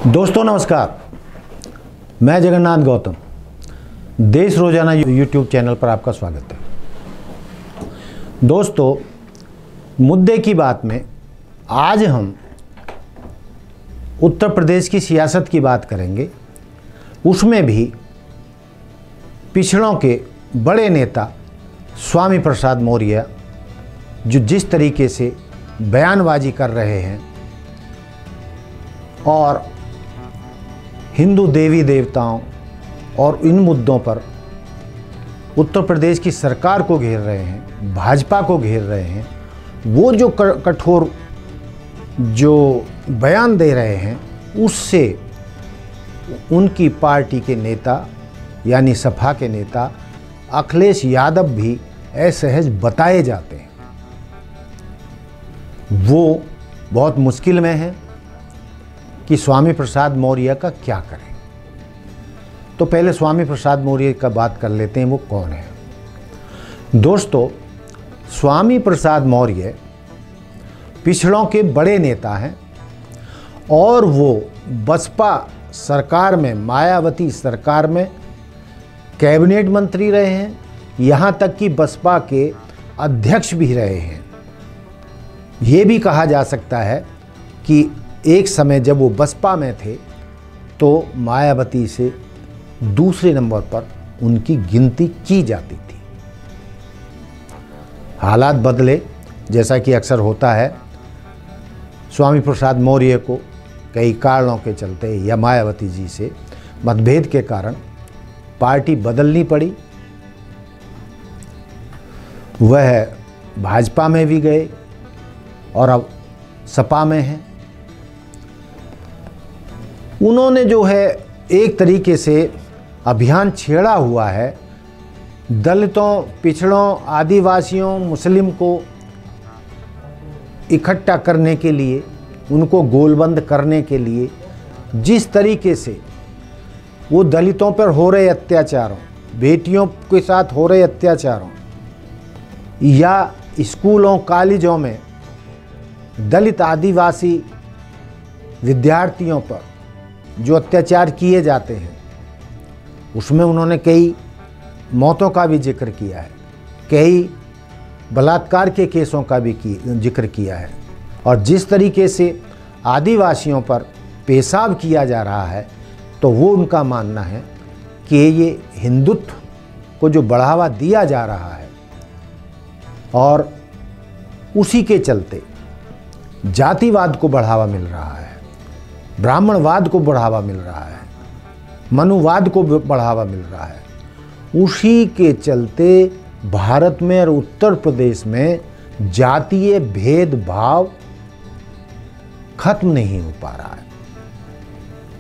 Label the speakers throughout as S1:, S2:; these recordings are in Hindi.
S1: दोस्तों नमस्कार, मैं जगन्नाथ गौतम देश रोजाना यूट्यूब चैनल पर आपका स्वागत है। दोस्तों, मुद्दे की बात में आज हम उत्तर प्रदेश की सियासत की बात करेंगे। उसमें भी पिछड़ों के बड़े नेता स्वामी प्रसाद मौर्य जो जिस तरीके से बयानबाजी कर रहे हैं और हिंदू देवी देवताओं और इन मुद्दों पर उत्तर प्रदेश की सरकार को घेर रहे हैं, भाजपा को घेर रहे हैं, वो जो कठोर जो बयान दे रहे हैं उससे उनकी पार्टी के नेता यानी सपा के नेता अखिलेश यादव भी असहज बताए जाते हैं। वो बहुत मुश्किल में है कि स्वामी प्रसाद मौर्य का क्या करें। तो पहले स्वामी प्रसाद मौर्य का बात कर लेते हैं, वो कौन है। दोस्तों, स्वामी प्रसाद मौर्य पिछड़ों के बड़े नेता हैं और वो बसपा सरकार में, मायावती सरकार में कैबिनेट मंत्री रहे हैं, यहाँ तक कि बसपा के अध्यक्ष भी रहे हैं। ये भी कहा जा सकता है कि एक समय जब वो बसपा में थे तो मायावती से दूसरे नंबर पर उनकी गिनती की जाती थी। हालात बदले, जैसा कि अक्सर होता है। स्वामी प्रसाद मौर्य को कई कारणों के चलते या मायावती जी से मतभेद के कारण पार्टी बदलनी पड़ी। वह भाजपा में भी गए और अब सपा में हैं। उन्होंने जो है एक तरीके से अभियान छेड़ा हुआ है दलितों, पिछड़ों, आदिवासियों, मुस्लिम को इकट्ठा करने के लिए, उनको गोलबंद करने के लिए। जिस तरीके से वो दलितों पर हो रहे अत्याचारों, बेटियों के साथ हो रहे अत्याचारों या स्कूलों कॉलेजों में दलित आदिवासी विद्यार्थियों पर जो अत्याचार किए जाते हैं, उसमें उन्होंने कई मौतों का भी जिक्र किया है, कई बलात्कार के केसों का भी जिक्र किया है। और जिस तरीके से आदिवासियों पर पेशाब किया जा रहा है, तो वो उनका मानना है कि ये हिंदुत्व को जो बढ़ावा दिया जा रहा है और उसी के चलते जातिवाद को बढ़ावा मिल रहा है, ब्राह्मणवाद को बढ़ावा मिल रहा है, मनुवाद को बढ़ावा मिल रहा है। उसी के चलते भारत में और उत्तर प्रदेश में जातीय भेदभाव खत्म नहीं हो पा रहा है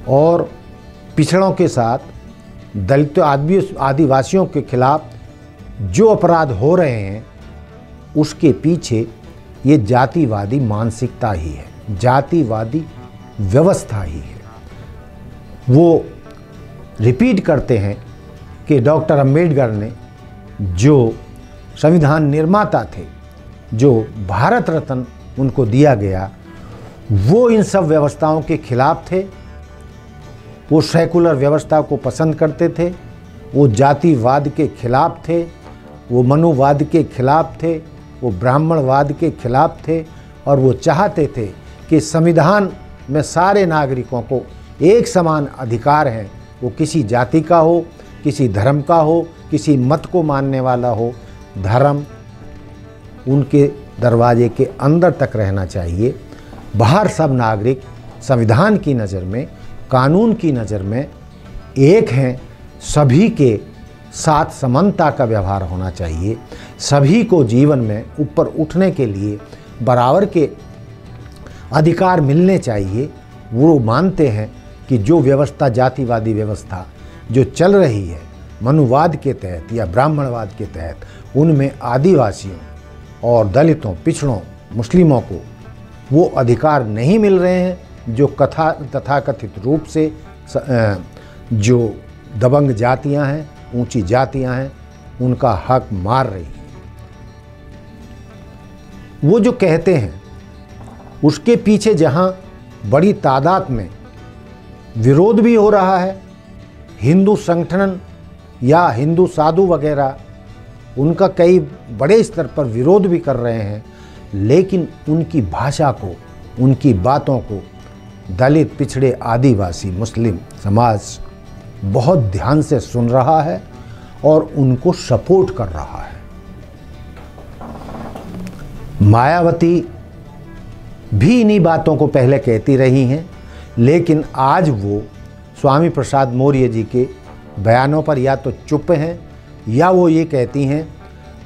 S1: और पिछड़ों के साथ दलित आदिवासियों के खिलाफ जो अपराध हो रहे हैं उसके पीछे ये जातिवादी मानसिकता ही है, जातिवादी व्यवस्था ही है। वो रिपीट करते हैं कि डॉक्टर अंबेडकर ने, जो संविधान निर्माता थे, जो भारत रत्न उनको दिया गया, वो इन सब व्यवस्थाओं के खिलाफ थे। वो सेकुलर व्यवस्था को पसंद करते थे, वो जातिवाद के खिलाफ थे, वो मनुवाद के खिलाफ थे, वो ब्राह्मणवाद के खिलाफ थे और वो चाहते थे कि संविधान में सारे नागरिकों को एक समान अधिकार हैं। वो किसी जाति का हो, किसी धर्म का हो, किसी मत को मानने वाला हो, धर्म उनके दरवाजे के अंदर तक रहना चाहिए। बाहर सब नागरिक संविधान की नज़र में, कानून की नज़र में एक हैं। सभी के साथ समानता का व्यवहार होना चाहिए। सभी को जीवन में ऊपर उठने के लिए बराबर के अधिकार मिलने चाहिए। वो मानते हैं कि जो व्यवस्था, जातिवादी व्यवस्था जो चल रही है मनुवाद के तहत या ब्राह्मणवाद के तहत, उनमें आदिवासियों और दलितों, पिछड़ों, मुस्लिमों को वो अधिकार नहीं मिल रहे हैं जो तथाकथित रूप से जो दबंग जातियां हैं, ऊंची जातियां हैं, उनका हक मार रही है। वो जो कहते हैं उसके पीछे जहां बड़ी तादाद में विरोध भी हो रहा है। हिंदू संगठन या हिंदू साधु वगैरह उनका कई बड़े स्तर पर विरोध भी कर रहे हैं, लेकिन उनकी भाषा को, उनकी बातों को दलित, पिछड़े, आदिवासी, मुस्लिम समाज बहुत ध्यान से सुन रहा है और उनको सपोर्ट कर रहा है। मायावती भी इन्हीं बातों को पहले कहती रही हैं, लेकिन आज वो स्वामी प्रसाद मौर्य जी के बयानों पर या तो चुप हैं या वो ये कहती हैं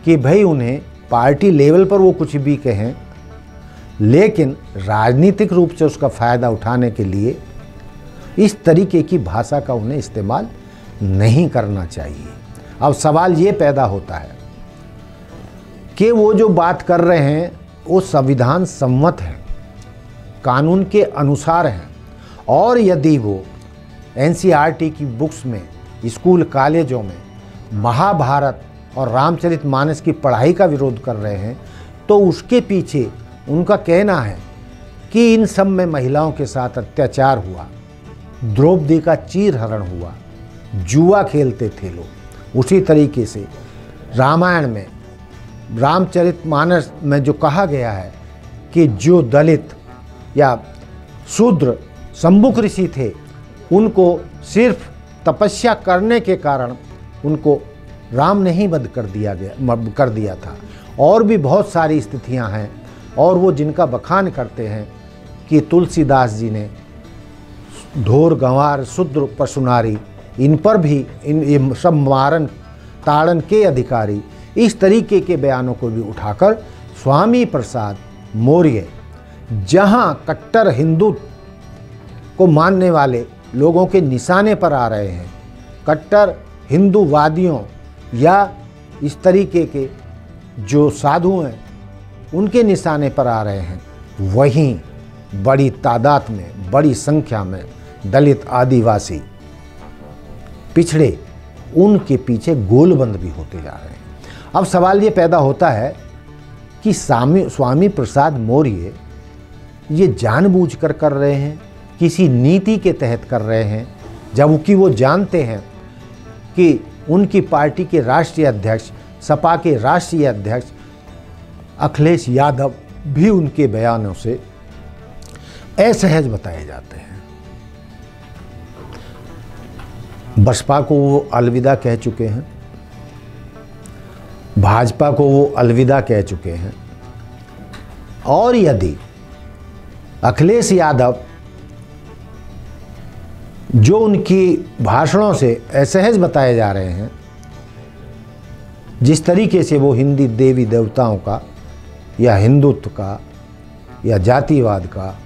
S1: कि भाई उन्हें पार्टी लेवल पर वो कुछ भी कहें, लेकिन राजनीतिक रूप से उसका फ़ायदा उठाने के लिए इस तरीके की भाषा का उन्हें इस्तेमाल नहीं करना चाहिए। अब सवाल ये पैदा होता है कि वो जो बात कर रहे हैं वो संविधान सम्मत है, कानून के अनुसार हैं, और यदि वो एनसीईआरटी की बुक्स में, स्कूल कॉलेजों में महाभारत और रामचरितमानस की पढ़ाई का विरोध कर रहे हैं, तो उसके पीछे उनका कहना है कि इन सब में महिलाओं के साथ अत्याचार हुआ, द्रौपदी का चीरहरण हुआ, जुआ खेलते थे लोग। उसी तरीके से रामायण में, रामचरितमानस में जो कहा गया है कि जो दलित या शूद्र शंभुक ऋषि थे, उनको सिर्फ तपस्या करने के कारण उनको राम ने ही वध कर दिया था। और भी बहुत सारी स्थितियां हैं, और वो जिनका बखान करते हैं कि तुलसीदास जी ने ढोर, गंवार, शूद्र, पशुनारी, इन पर भी ये सब मारन ताड़न के अधिकारी, इस तरीके के बयानों को भी उठाकर स्वामी प्रसाद मौर्य जहां कट्टर हिंदू को मानने वाले लोगों के निशाने पर आ रहे हैं, कट्टर हिंदूवादियों या इस तरीके के जो साधु हैं उनके निशाने पर आ रहे हैं, वहीं बड़ी तादाद में, बड़ी संख्या में दलित, आदिवासी, पिछड़े, उनके पीछे गोलबंद भी होते जा रहे हैं। अब सवाल ये पैदा होता है कि स्वामी प्रसाद मौर्य ये जानबूझकर कर रहे हैं, किसी नीति के तहत कर रहे हैं, जबकि वो जानते हैं कि उनकी पार्टी के राष्ट्रीय अध्यक्ष, सपा के राष्ट्रीय अध्यक्ष अखिलेश यादव भी उनके बयानों से असहज बताए जाते हैं। बसपा को वो अलविदा कह चुके हैं, भाजपा को वो अलविदा कह चुके हैं, और यदि अखिलेश यादव जो उनकी भाषणों से असहज बताए जा रहे हैं, जिस तरीके से वो हिंदी देवी देवताओं का या हिंदुत्व का या जातिवाद का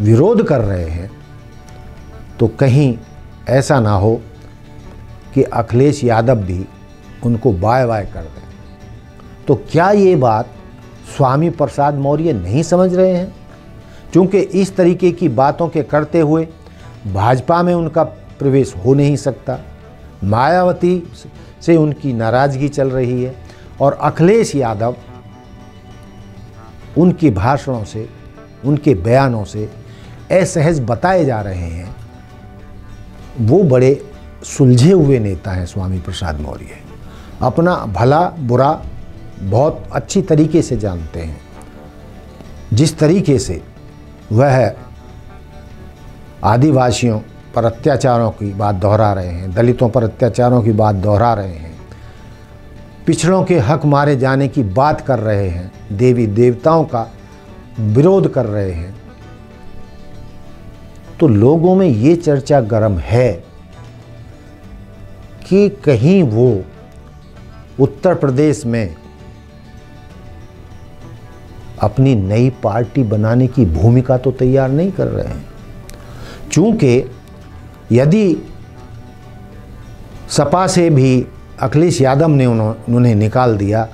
S1: विरोध कर रहे हैं, तो कहीं ऐसा ना हो कि अखिलेश यादव भी उनको बाय बाय कर दें। तो क्या ये बात स्वामी प्रसाद मौर्य नहीं समझ रहे हैं? क्योंकि इस तरीके की बातों के करते हुए भाजपा में उनका प्रवेश हो नहीं सकता, मायावती से उनकी नाराज़गी चल रही है, और अखिलेश यादव उनके भाषणों से, उनके बयानों से असहज बताए जा रहे हैं। वो बड़े सुलझे हुए नेता हैं स्वामी प्रसाद मौर्य, अपना भला बुरा बहुत अच्छी तरीके से जानते हैं। जिस तरीके से वह आदिवासियों पर अत्याचारों की बात दोहरा रहे हैं, दलितों पर अत्याचारों की बात दोहरा रहे हैं, पिछड़ों के हक मारे जाने की बात कर रहे हैं, देवी देवताओं का विरोध कर रहे हैं, तो लोगों में ये चर्चा गर्म है कि कहीं वो उत्तर प्रदेश में अपनी नई पार्टी बनाने की भूमिका तो तैयार नहीं कर रहे हैं। चूंकि यदि सपा से भी अखिलेश यादव ने उन्हें निकाल दिया,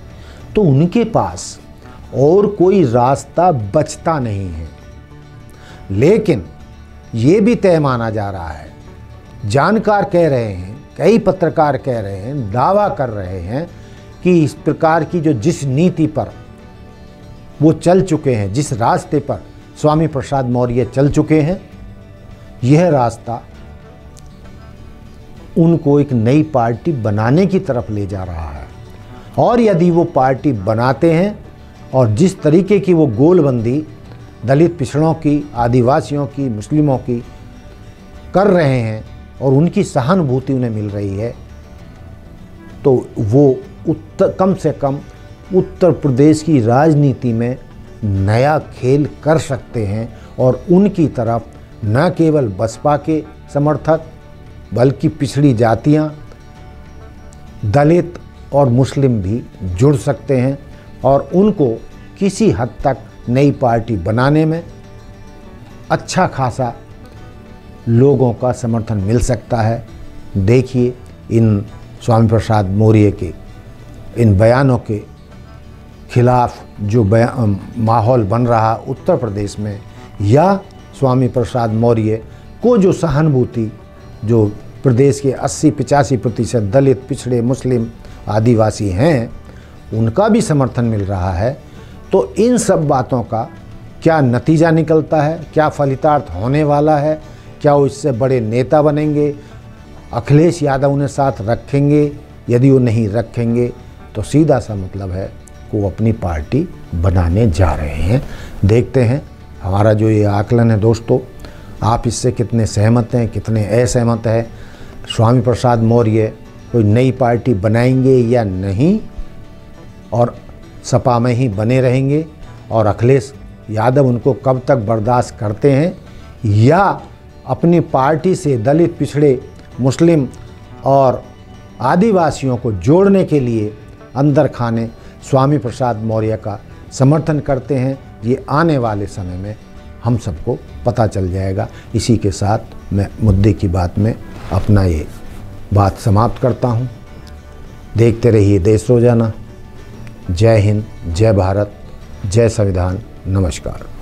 S1: तो उनके पास और कोई रास्ता बचता नहीं है। लेकिन ये भी तय माना जा रहा है, जानकार कह रहे हैं, कई पत्रकार कह रहे हैं, दावा कर रहे हैं कि इस प्रकार की जिस नीति पर वो चल चुके हैं, जिस रास्ते पर स्वामी प्रसाद मौर्य चल चुके हैं, यह रास्ता उनको एक नई पार्टी बनाने की तरफ ले जा रहा है। और यदि वो पार्टी बनाते हैं और जिस तरीके की वो गोलबंदी दलित पिछड़ों की, आदिवासियों की, मुस्लिमों की कर रहे हैं और उनकी सहानुभूति उन्हें मिल रही है, तो वो कम से कम उत्तर प्रदेश की राजनीति में नया खेल कर सकते हैं और उनकी तरफ न केवल बसपा के समर्थक बल्कि पिछड़ी जातियां, दलित और मुस्लिम भी जुड़ सकते हैं और उनको किसी हद तक नई पार्टी बनाने में अच्छा खासा लोगों का समर्थन मिल सकता है। देखिए इन स्वामी प्रसाद मौर्य के इन बयानों के खिलाफ जो माहौल बन रहा उत्तर प्रदेश में, या स्वामी प्रसाद मौर्य को जो सहानुभूति जो प्रदेश के 80-85% दलित, पिछड़े, मुस्लिम, आदिवासी हैं उनका भी समर्थन मिल रहा है, तो इन सब बातों का क्या नतीजा निकलता है, क्या फलितार्थ होने वाला है, क्या वो इससे बड़े नेता बनेंगे, अखिलेश यादव उन्हें साथ रखेंगे, यदि वो नहीं रखेंगे तो सीधा सा मतलब है कि वो अपनी पार्टी बनाने जा रहे हैं। देखते हैं हमारा जो ये आकलन है दोस्तों, आप इससे कितने सहमत हैं, कितने असहमत हैं। स्वामी प्रसाद मौर्य कोई नई पार्टी बनाएंगे या नहीं, और सपा में ही बने रहेंगे, और अखिलेश यादव उनको कब तक बर्दाश्त करते हैं, या अपनी पार्टी से दलित, पिछड़े, मुस्लिम और आदिवासियों को जोड़ने के लिए अंदर खाने स्वामी प्रसाद मौर्य का समर्थन करते हैं, ये आने वाले समय में हम सबको पता चल जाएगा। इसी के साथ मैं मुद्दे की बात में अपना ये बात समाप्त करता हूँ। देखते रहिए देश रोजाना। जय हिंद, जय भारत, जय संविधान। नमस्कार।